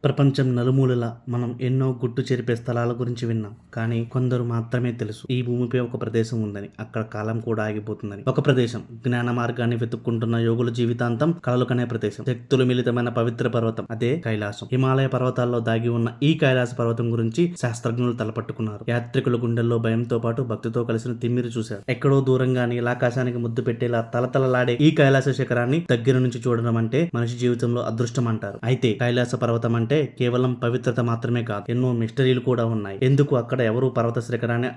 ప్రపంచం నలుమూలలా మనం ఎన్నో గుట్టు చెరిపే స్థలాల గురించి విన్నాం. కానీ కొందరు మాత్రమే తెలుసు ఈ భూమిపై ఒక ప్రదేశం ఉందని, అక్కడ కాలం కూడా ఆగిపోతుందని. ఒక ప్రదేశం, జ్ఞాన మార్గాన్ని వెతుక్కుంటున్న యోగుల జీవితాంతం కలలు కనే ప్రదేశం, శక్తులు మిళితమైన పవిత్ర పర్వతం, అదే కైలాసం. హిమాలయ పర్వతాల్లో దాగి ఉన్న ఈ కైలాస పర్వతం గురించి శాస్త్రజ్ఞులు తలపట్టుకున్నారు. యాత్రికుల గుండెల్లో భయంతో పాటు భక్తితో కలిసిన తిమ్మిరి చూశారు. ఎక్కడో దూరంగా నీలాకాశానికి ముద్దు పెట్టేలా తలతలలాడే ఈ కైలాస శిఖరాన్ని దగ్గర నుంచి చూడడం అంటే మనిషి జీవితంలో అదృష్టం అంటారు. అయితే కైలాస పర్వతం అంటే కేవలం పవిత్రత మాత్రమే కాదు, ఎన్నో మిస్టరీలు కూడా ఉన్నాయి. ఎందుకు అక్కడ ఎవరు పర్వత శిఖరాన్ని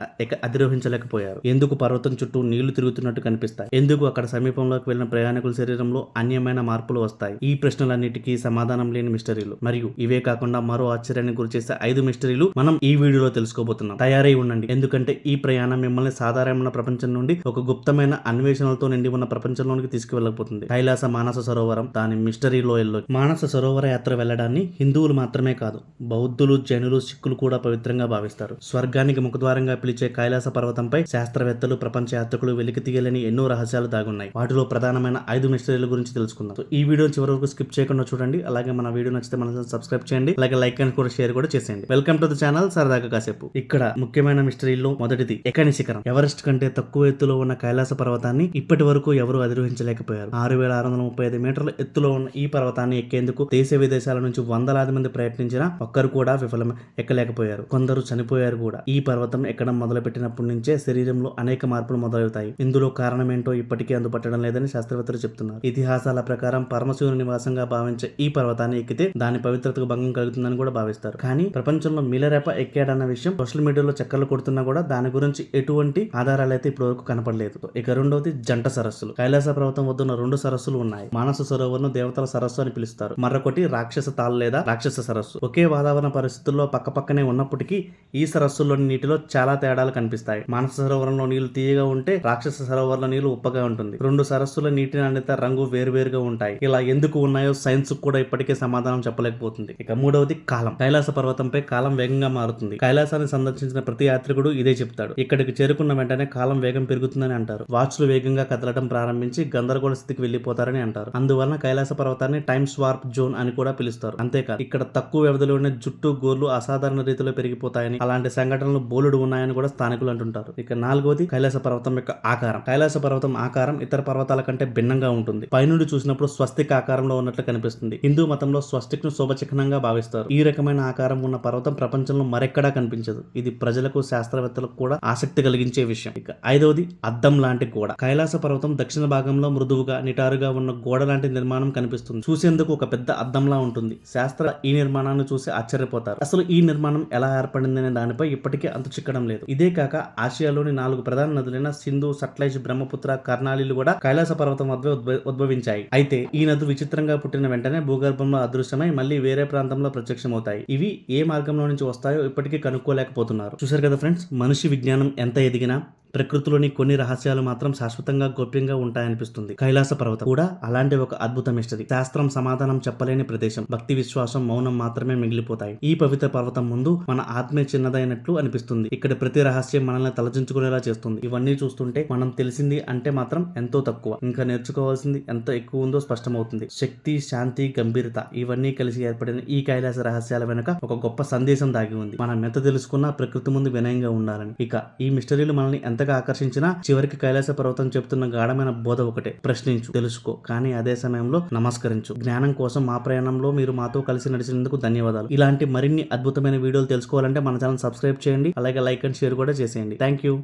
అధిరోహించలేకపోయారు? ఎందుకు పర్వతం చుట్టూ నీళ్లు తిరుగుతున్నట్టు కనిపిస్తాయి? ఎందుకు అక్కడ సమీపంలోకి వెళ్లిన ప్రయాణికుల శరీరంలో అన్యమైన మార్పులు వస్తాయి? ఈ ప్రశ్నలన్నిటికీ సమాధానం లేని మిస్టరీలు. మరియు ఇవే కాకుండా మరో ఆశ్చర్యాన్ని గురిచేసే 5 మిస్టరీలు మనం ఈ వీడియోలో తెలుసుకోబోతున్నాం. తయారై ఉండండి, ఎందుకంటే ఈ ప్రయాణం మిమ్మల్ని సాధారణమైన ప్రపంచం నుండి ఒక గుప్తమైన అన్వేషణలతో నిండి ఉన్న ప్రపంచంలోనికి తీసుకువెళ్ళబోతుంది. కైలాస మానస సరోవరం దాని మిస్టరీ లోయల్లో. మానస సరోవర యాత్ర వెళ్లడాన్ని హిందువులు మాత్రమే కాదు, బౌద్ధులు, జైనులు, సిక్కులు కూడా పవిత్రంగా భావిస్తారు. స్వర్గానికి ముఖద్వారంగా పిలిచే కైలాస పర్వతంపై శాస్త్రవేత్తలు, ప్రపంచ యాత్రికులు వెలికి తీయలేని ఎన్నో రహస్యాలు దాగున్నాయి. వాటిలో ప్రధానమైన 5 మిస్టరీల గురించి తెలుసుకుందాం. ఈ వీడియో చివరి వరకు స్కిప్ చేయకుండా చూడండి. అలాగే మన వీడియో నచ్చితే మన సబ్స్క్రైబ్ చేయండి. అలాగే లైక్ అండ్ కూడా షేర్ కూడా చేసేయండి. వెల్కమ్ టు ద ఛానల్ సరదాగా కాసేపు. ఇక్కడ ముఖ్యమైన మిస్టరీల్లో మొదటిది ఎకని శిఖరం. ఎవరెస్ట్ కంటే తక్కువ ఎత్తులో ఉన్న కైలాస పర్వతాన్ని ఇప్పటి వరకు ఎవరూ అధిరోహించలేకపోయారు. 6635 మీటర్ల ఎత్తులో ఉన్న ఈ పర్వతాన్ని ఎక్కేందుకు దేశ విదేశాల నుంచి వందలాది మంది ప్రయత్నించినా ఒక్కరు కూడా విఫలం ఎక్కలేకపోయారు. కొందరు చనిపోయారు కూడా. ఈ పర్వతం ఎక్కడం మొదలుపెట్టినప్పటి నుంచే శరీరంలో అనేక మార్పులు మొదలవుతాయి. ఇందులో కారణమేంటో ఇప్పటికీ అందుపట్టడం లేదని శాస్త్రవేత్తలు చెప్తున్నారు. ఇతిహాసాల ప్రకారం పరమశివుని నివాసంగా భావించే ఈ పర్వతాన్ని ఎక్కితే దాని పవిత్రతకు భంగం కలుగుతుందని కూడా భావిస్తారు. కానీ ప్రపంచంలో మిలరేప ఎక్కాడన్న విషయం సోషల్ మీడియాలో చక్కర్లు కొడుతున్నా కూడా దాని గురించి ఎటువంటి ఆధారాలు అయితే ఇప్పటి వరకు కనపడలేదు. ఇక రెండవది జంట సరస్సులు. కైలాస పర్వతం వద్దున్న 2 సరస్సులు ఉన్నాయి. మానస సరోవరం దేవతల సరస్సు అని పిలుస్తారు. మరొకటి రాక్షస తాల్ లేదా రాక్షస సరస్సు. ఒకే వాతావరణ పరిస్థితుల్లో పక్కపక్కనే ఉన్నప్పటికీ ఈ సరస్సుల్లోని నీటిలో చాలా తేడాలు కనిపిస్తాయి. మానస సరోవరంలో నీళ్లు తీయగా ఉంటే రాక్షస సరోవరంలో నీళ్లు ఉప్పగా ఉంటుంది. 2 సరస్సుల నీటి నాణ్యత, రంగు వేరువేరుగా ఉంటాయి. ఇలా ఎందుకు ఉన్నాయో సైన్స్ కూడా ఇప్పటికే సమాధానం చెప్పలేకపోతుంది. ఇక మూడవది కాలం. కైలాస పర్వతంపై కాలం వేగంగా మారుతుంది. కైలాసాన్ని సందర్శించిన ప్రతి యాత్రికుడు ఇదే చెప్తాడు. ఇక్కడికి చేరుకున్న వెంటనే కాలం వేగం పెరుగుతుందని అంటారు. వాచ్లు వేగంగా కదలడం ప్రారంభించి గందరగోళ స్థితికి వెళ్లిపోతారని అంటారు. అందువలన కైలాస పర్వతాన్ని టైమ్ స్వార్ప్ జోన్ అని కూడా పిలుస్తారు. అంతేకాదు ఇక్కడ తక్కువ వ్యవధిలోనే జుట్టు, గోర్లు అసాధారణ రీతిలో పెరిగిపోతాయని, అలాంటి సంఘటనలు బోలెడు ఉన్నాయని కూడా స్థానికులు అంటుంటారు. ఇక నాలుగోది కైలాస పర్వతం యొక్క ఆకారం. కైలాస పర్వతం ఆకారం ఇతర పర్వతాల కంటే భిన్నంగా ఉంటుంది. పైనుండి చూసినప్పుడు స్వస్తిక్ ఆకారంలో ఉన్నట్లు కనిపిస్తుంది. హిందూ మతంలో స్వస్తిక్ ను శుభచిహ్నంగా భావిస్తారు. ఈ రకమైన ఆకారం ఉన్న పర్వతం ప్రపంచంలో మరెక్కడా కనిపించదు. ఇది ప్రజలకు, శాస్త్రవేత్తలకు కూడా ఆసక్తి కలిగించే విషయం. ఇక ఐదవది అద్దం లాంటి గోడ. కైలాస పర్వతం దక్షిణ భాగంలో మృదువుగా, నిటారుగా ఉన్న గోడ లాంటి నిర్మాణం కనిపిస్తుంది. చూసేందుకు ఒక పెద్ద అద్దంలా ఉంటుంది. శాస్త్ర ఈ నిర్మాణాన్ని చూసి ఆశ్చర్యపోతారు. అసలు ఈ నిర్మాణం ఎలా ఏర్పడిందనే దానిపై ఇప్పటికీ అంతు చిక్కడం లేదు. ఇదే కాక ఆసియాలోని 4 ప్రధాన నదులైన సింధు, సట్లెజ్, బ్రహ్మపుత్ర, కర్నాలీలు కూడా కైలాస పర్వతం వద్ద ఉద్భవించాయి. అయితే ఈ నదులు విచిత్రంగా పుట్టిన వెంటనే భూగర్భంలో అదృశ్యమై మళ్ళీ వేరే ప్రాంతంలో ప్రత్యక్షమవుతాయి. ఇవి ఏ మార్గంలో నుంచి వస్తాయో ఇప్పటికీ కనుక్కోలేకపోతున్నారు. చూశారు కదా ఫ్రెండ్స్, మనిషి విజ్ఞానం ఎంత ఎదిగినా ప్రకృతిలోని కొన్ని రహస్యాలు మాత్రం శాశ్వతంగా గోప్యంగా ఉంటాయనిపిస్తుంది. కైలాస పర్వతం కూడా అలాంటి ఒక అద్భుత మిస్టరీ. శాస్త్రం సమాధానం చెప్పలేని ప్రదేశం. భక్తి, విశ్వాసం, మౌనం మాత్రమే మిగిలిపోతాయి. ఈ పవిత్ర పర్వతం ముందు మన ఆత్మే చిన్నదైనట్లు అనిపిస్తుంది. ఇక్కడ ప్రతి రహస్యం మనల్ని తలచించుకునేలా చేస్తుంది. ఇవన్నీ చూస్తుంటే మనం తెలిసింది అంటే మాత్రం ఎంతో తక్కువ, ఇంకా నేర్చుకోవాల్సింది ఎంత ఎక్కువ ఉందో స్పష్టమవుతుంది. శక్తి, శాంతి, గంభీరత ఇవన్నీ కలిసి ఏర్పడిన ఈ కైలాస రహస్యాల వెనుక ఒక గొప్ప సందేశం దాగి ఉంది. మనం ఎంత తెలుసుకున్నా ప్రకృతి ముందు వినయంగా ఉండాలని. ఇక ఈ మిస్టరీలు మనల్ని ఎంతగా ఆకర్షించినా చివరికి కైలాస పర్వతం చెప్తున్న గాఢమైన బోధ ఒకటే: ప్రశ్నించు, తెలుసుకో, కానీ అదే సమయంలో నమస్కరించు. జ్ఞానం కోసం మా ప్రయాణంలో మీరు మాతో కలిసి నడిచినందుకు ధన్యవాదాలు. ఇలాంటి మరిన్ని అద్భుతమైన వీడియోలు తెలుసుకోవాలంటే మన ఛానల్ సబ్స్క్రైబ్ చేయండి. అలాగే లైక్ అండ్ షేర్ కూడా చేసేయండి. Thank you.